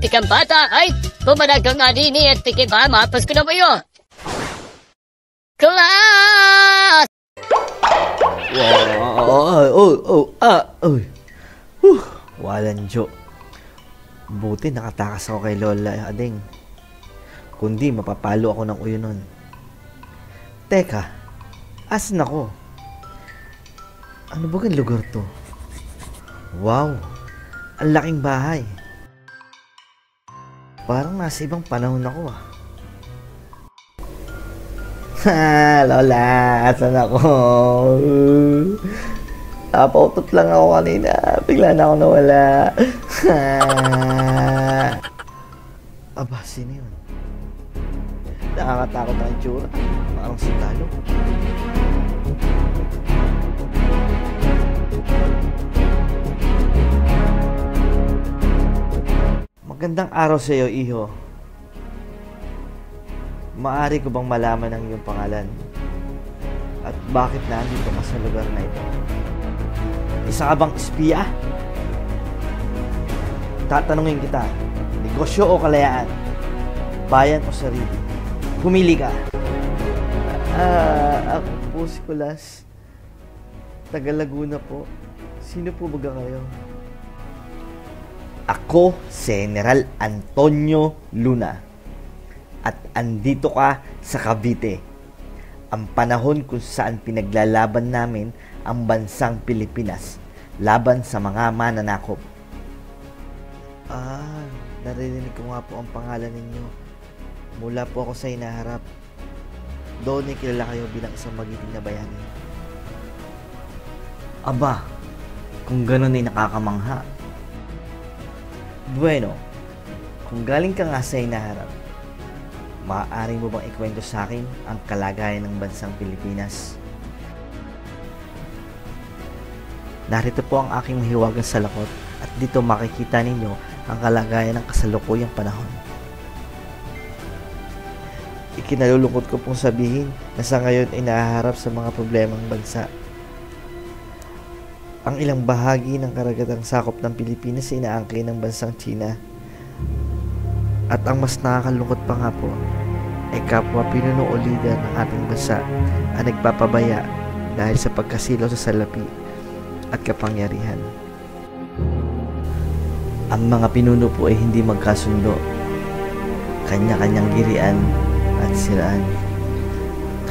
tikang bata ay pumanag ka nga din at tikiba mapas ko na ba yun? Class! Walang jo. Buti nakatakas ako kay Lola Ading. Kundi mapapalo ako ng uyo nun. Teka, asan ako? Ano ba ang lugar to? Wow, ang laking bahay. Parang nasa ibang panahon ako ah. Lola, asan ako? Napautot lang ako kanina. Bigla na ako nawala. Aba, sino yun? Nakakatakot ang itsura. Parang sundalo. Magandang araw sa iyo, iho. Maaari ko bang malaman ang iyong pangalan? At bakit nandito ka sa lugar na ito? Isa ka bang espiya? Tatanungin kita, negosyo o kalayaan? Bayan o sarili? Pumili ka. Ako po si Kulas. Taga Laguna po. Sino po ba kayo? Ako, General Antonio Luna. At andito ka sa Cavite. Ang panahon kung saan pinaglalaban namin ang bansang Pilipinas laban sa mga mananakop. Narinig ko nga po ang pangalan ninyo. Mula po ako sa hinaharap. Doon ay kilala kayo bilang isang magiting na bayani. Aba, kung gano'n ay nakakamangha. Bueno, kung galing ka nga sa hinaharap, maaari mo bang ikwento sa akin ang kalagayan ng bansang Pilipinas? Narito po ang aking mahiwagang salakot at dito makikita ninyo ang kalagayan ng kasalukuyang panahon. Ikinalulungkot ko pong sabihin na sa ngayon ay nahaharap sa mga problemang bansa. Ang ilang bahagi ng karagatang sakop ng Pilipinas ay inaangkin ng bansang China. At ang mas nakakalungkot pa nga po ay kapwa pinuno o lider ng ating bansa ang nagpapabaya dahil sa pagkasilaw sa salapi at kapangyarihan. Ang mga pinuno po ay hindi magkasundo, kanya-kanyang girian at siraan.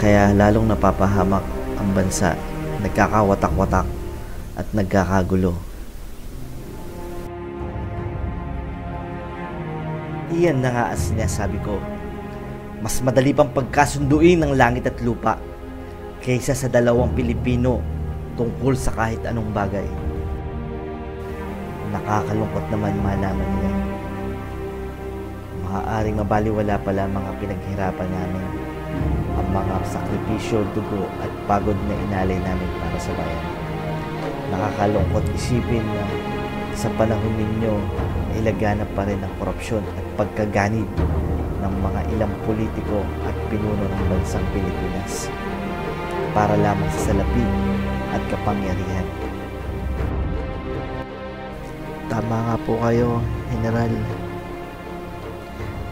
Kaya lalong napapahamak ang bansa, nagkakawatak-watak at nagkakagulo. Iyan na nga ang sinasabi ko. Mas madali pang pagkasunduin ng langit at lupa kaysa sa dalawang Pilipino tungkol sa kahit anong bagay. Nakakalungkot naman malaman niya. Maaaring mabaliwala pala mga pinaghirapan namin, ang mga sakripisyo, dugo at pagod na inalay namin para sa bayan. Nakakalungkot isipin na sa panahon ninyo ay laganap pa rin ang korupsyon at pagkaganid ng mga ilang politiko at pinuno ng bansang Pilipinas para lamang sa salapi at kapangyarihan. Tama nga po kayo, General.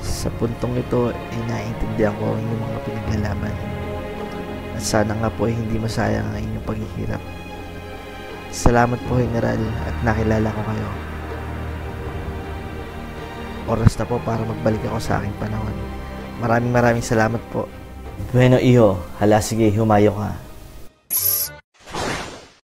Sa puntong ito ay naiintindihan ko ang inyong mga pinaglalaban at sana nga po ay hindi masayang ang inyong paghihirap. Salamat po, General, at nakilala ko kayo. Oras na po para magbalik ako sa aking panahon. Maraming salamat po. Bueno, iho. Hala, sige, humayo ka.